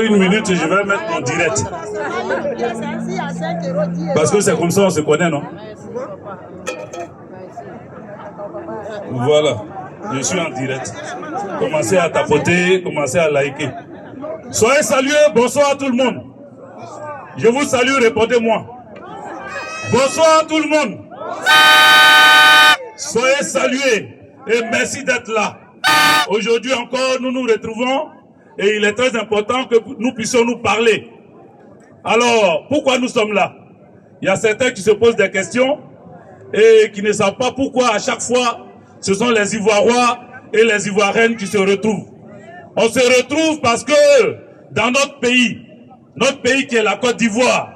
Une minute, je vais mettre en direct. Parce que c'est comme ça, on se connaît, non? Voilà, je suis en direct. Commencez à tapoter, commencez à liker. Soyez salués, bonsoir à tout le monde. Je vous salue, répondez-moi. Bonsoir à tout le monde. Soyez salués et merci d'être là. Aujourd'hui encore, nous nous retrouvons et il est très important que nous puissions nous parler. Alors, pourquoi nous sommes là? Il y a certains qui se posent des questions et qui ne savent pas pourquoi à chaque fois, ce sont les Ivoiriens et les Ivoiriennes qui se retrouvent. On se retrouve parce que dans notre pays qui est la Côte d'Ivoire,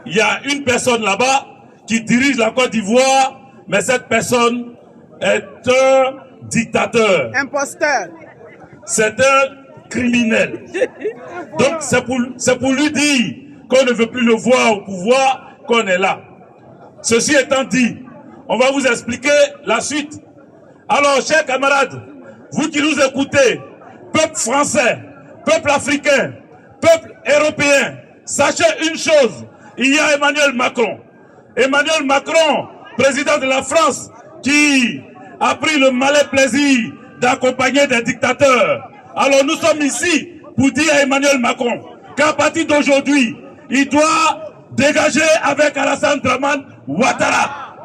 il y a une personne là-bas qui dirige la Côte d'Ivoire, mais cette personne est un dictateur. Imposteur. C'est un criminel. Donc c'est pour lui dire qu'on ne veut plus le voir au pouvoir, qu'on est là. Ceci étant dit, on va vous expliquer la suite. Alors, chers camarades, vous qui nous écoutez, peuple français, peuple africain, peuple européen, sachez une chose, il y a Emmanuel Macron. Emmanuel Macron, président de la France, qui a pris le malin plaisir d'accompagner des dictateurs. Alors nous sommes ici pour dire à Emmanuel Macron qu'à partir d'aujourd'hui, il doit dégager avec Alassane Dramane Ouattara.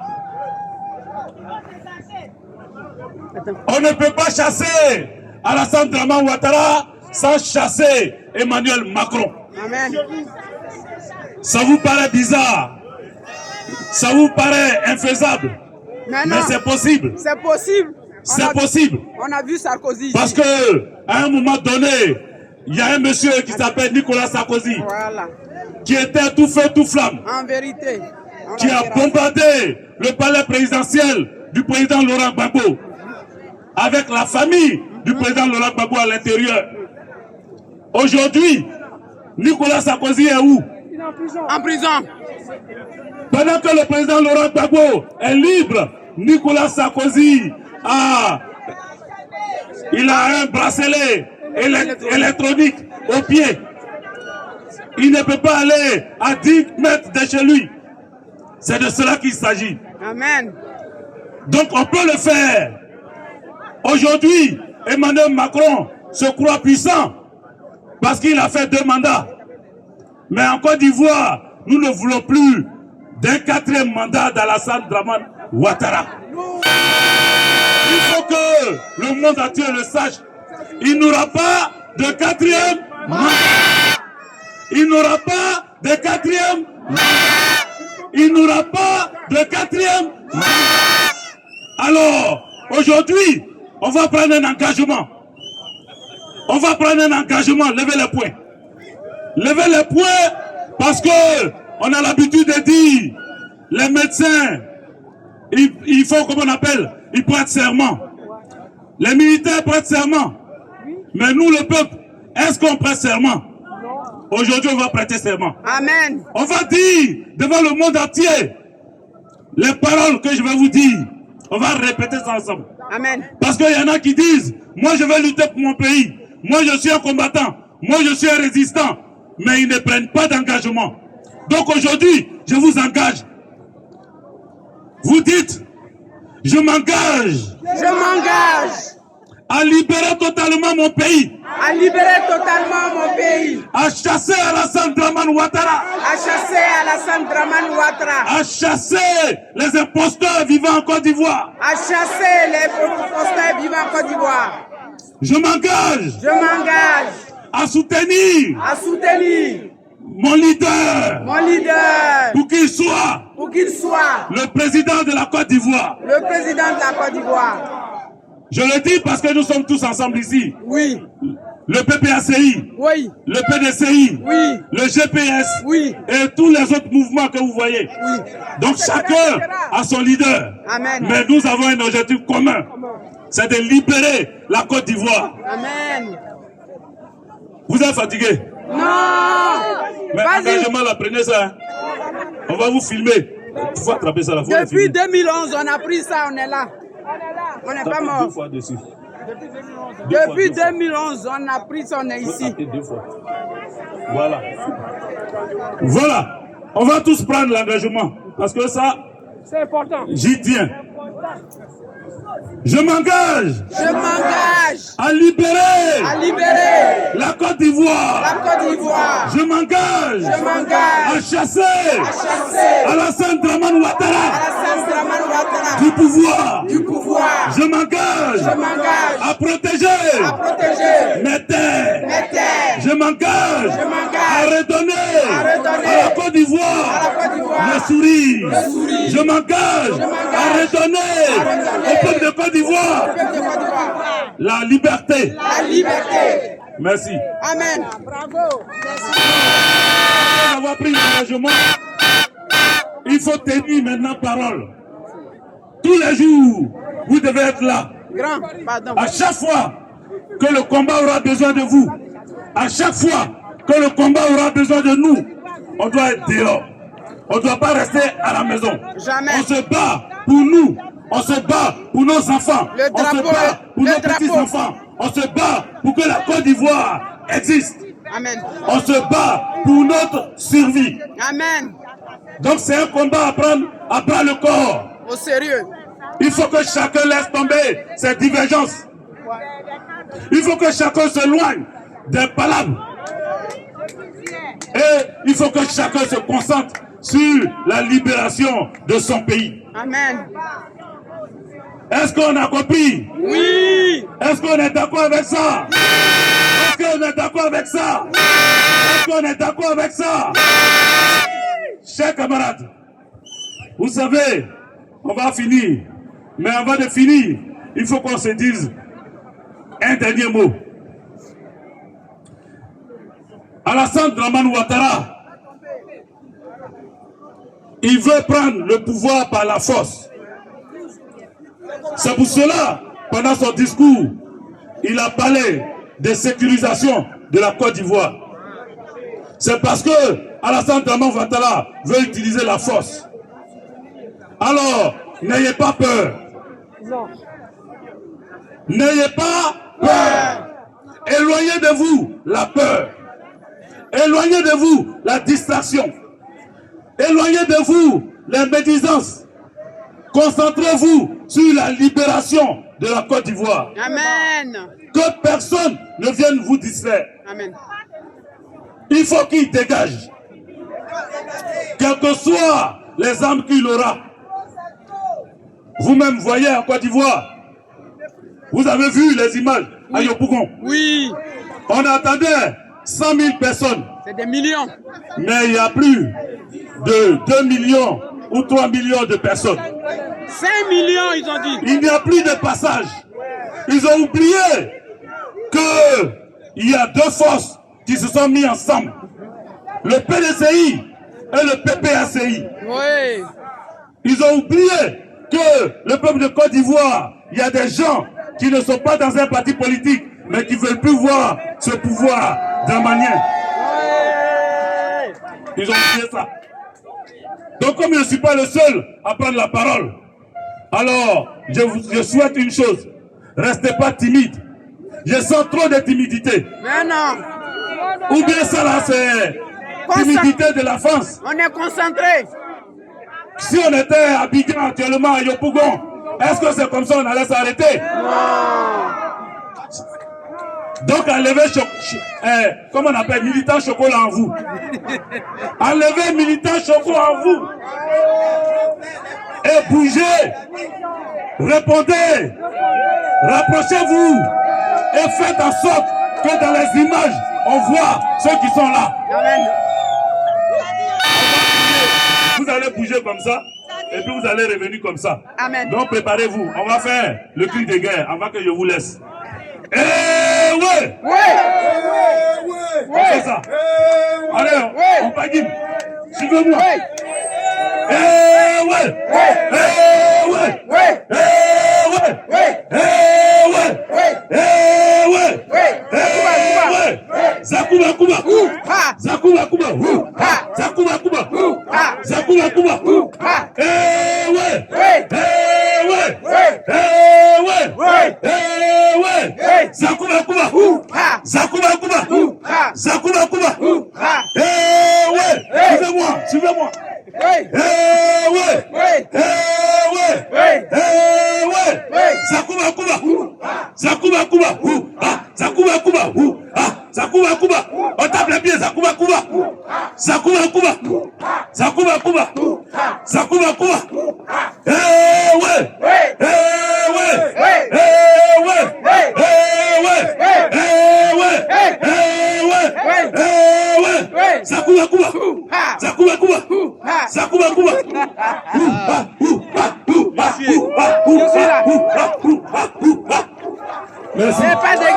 On ne peut pas chasser Alassane Dramane Ouattara sans chasser Emmanuel Macron. Amen. Ça vous paraît bizarre? Ça vous paraît infaisable? Mais c'est possible. C'est possible. C'est possible. On a vu Sarkozy. Parce que à un moment donné, il y a un monsieur qui s'appelle Nicolas Sarkozy, Voilà. qui était tout feu, tout flamme, En vérité. qui a bombardé le palais présidentiel du président Laurent Gbagbo, avec la famille du président Laurent Gbagbo à l'intérieur. Aujourd'hui, Nicolas Sarkozy est où? En prison. Pendant que le président Laurent Gbagbo est libre, Nicolas Sarkozy il a un bracelet électronique au pied. Il ne peut pas aller à 10 mètres de chez lui. C'est de cela qu'il s'agit. Amen. Donc on peut le faire. Aujourd'hui, Emmanuel Macron se croit puissant parce qu'il a fait 2 mandats. Mais en Côte d'Ivoire, nous ne voulons plus d'un 4e mandat d'Alassane Dramane Ouattara. Il faut que le monde entier le sache. Il n'aura pas de 4e mandat. Il n'aura pas de 4e mandat. Il n'aura pas de 4e mandat. Alors, aujourd'hui, on va prendre un engagement. On va prendre un engagement, levez les poings. Levez les poings parce que on a l'habitude de dire, les médecins, il faut, comment on appelle, ils prêtent serment. Les militaires prêtent serment. Mais nous, le peuple, est-ce qu'on prête serment? Aujourd'hui, on va prêter serment. Amen. On va dire devant le monde entier les paroles que je vais vous dire. On va répéter ça ensemble. Amen. Parce qu'il y en a qui disent, moi je vais lutter pour mon pays. Moi je suis un combattant. Moi je suis un résistant. Mais ils ne prennent pas d'engagement. Donc aujourd'hui, je vous engage. Vous dites, je m'engage. Je m'engage À libérer totalement mon pays. à libérer totalement mon pays. À chasser Alassane Dramane Ouattara. À chasser Alassane Dramane Ouattara. À chasser les imposteurs vivant en Côte d'Ivoire. À chasser les posters vivant en Côte d'Ivoire. Je m'engage. Je m'engage À soutenir à soutenir mon leader. mon leader Pour qu'il soit pour qu'il soit le président de la Côte d'Ivoire. le président de la Côte d'Ivoire. Je le dis parce que nous sommes tous ensemble ici. Oui, Le PPACI, oui, le PDCI, oui, le GPS oui, et tous les autres mouvements que vous voyez. oui. Donc chacun a son leader. Amen. Mais nous avons un objectif commun. C'est de libérer la Côte d'Ivoire. Amen. Vous êtes fatigué? Non. Mais Vas-y. engagement, là, prenez ça. Hein. On va vous filmer. Il faut attraper ça là. Depuis 2011, on a pris ça, on est là. On n'est pas 2 mort. fois dessus. Depuis 2011, on a pris son nez ici. Voilà. Voilà. On va tous prendre l'engagement. Parce que ça, c'est important. J'y tiens. Je m'engage à libérer la Côte d'Ivoire. Je m'engage à chasser Alassane Dramane Ouattara du pouvoir. Je m'engage à protéger mes terres. Je m'engage à redonner à la Côte d'Ivoire le sourire. Je m'engage à redonner au peuple de Côte d'Ivoire la liberté. Merci. Amen. Bravo. Après avoir pris l'engagement, il faut tenir maintenant parole. Tous les jours, vous devez être là. À chaque fois que le combat aura besoin de vous, à chaque fois que le combat aura besoin de nous, on doit être dehors. On ne doit pas rester à la maison. Jamais. On se bat pour nous. On se bat pour nos enfants. On se bat pour nos petits-enfants. On se bat pour que la Côte d'Ivoire existe. Amen. On se bat pour notre survie. Amen. Donc c'est un combat à prendre à bras le corps. Au sérieux. Il faut que chacun laisse tomber ses divergences. Il faut que chacun s'éloigne des palabres. Et il faut que chacun se concentre sur la libération de son pays. Amen. Est-ce qu'on a compris? Oui. Est-ce qu'on est d'accord avec ça? Est-ce qu'on est d'accord avec ça? Est-ce qu'on est d'accord avec ça? Chers camarades, vous savez, on va finir. Mais avant de finir, il faut qu'on se dise un dernier mot. Alassane Dramane Ouattara, il veut prendre le pouvoir par la force. C'est pour cela, pendant son discours, il a parlé de sécurisation de la Côte d'Ivoire. C'est parce que Alassane Dramane Ouattara veut utiliser la force. Alors, n'ayez pas peur. N'ayez pas peur. Éloignez de vous la peur. Éloignez de vous la distraction. Éloignez de vous les médisances. Concentrez-vous sur la libération de la Côte d'Ivoire. Amen. Que personne ne vienne vous distraire. Amen. Il faut qu'il dégage. Quelles que soient les armes qu'il aura. Vous-même voyez en Côte d'Ivoire. Vous avez vu les images à Yopougon. Oui. On attendait 100 000 personnes. C'est des millions. Mais il y a plus de 2 millions ou 3 millions de personnes. 5 millions, ils ont dit. Il n'y a plus de passage. Ils ont oublié qu'il y a deux forces qui se sont mis ensemble. Le PDCI et le PPACI. Oui. Ils ont oublié que le peuple de Côte d'Ivoire, il y a des gens qui ne sont pas dans un parti politique, mais qui ne veulent plus voir ce pouvoir dramanien. Ils ont oublié ça. Donc comme je ne suis pas le seul à prendre la parole, alors je souhaite une chose. Restez pas timide. Je sens trop de timidité. Mais non. Ou bien ça là, c'est timidité de la France. On est concentré. Si on était à Abidjan actuellement, à Yopougon, est-ce que c'est comme ça on allait s'arrêter? Non. Donc enlevez, comment on appelle, militant chocolat en vous. Enlevez militant chocolat en vous. Et bougez. Répondez. Rapprochez-vous. Et faites en sorte que dans les images, on voit ceux qui sont là. Amen. Vous allez bouger comme ça. Et puis vous allez revenir comme ça. Amen. Donc préparez-vous. On va faire le cri de guerre avant que je vous laisse. Eh ouais! On fait ça. Allez, on pagine. Suivez-moi. Eh ouais! Eh ouais! Eh ouais! Eh ouais! Eh ouais! Zakuba Kuba! Zakuba Kuba! Zakuba Kuba! Zakuba Kuba! Eh ouais! Eh ouais! Eh ouais! Eh ouais! Zakuba Kuba. Zakuba Kuba. On tape les pieds. Zakuba Kuba. Zakuba Kuba. Zakuba Kuba. Zakuba Kuba. Eh ouais. Eh ouais. Eh ouais. Eh ouais. Eh ouais. Eh ouais. Zakuba Kuba. Zakuba Kuba. Zakuba Kuba. Je suis là. Merci. C'est pas des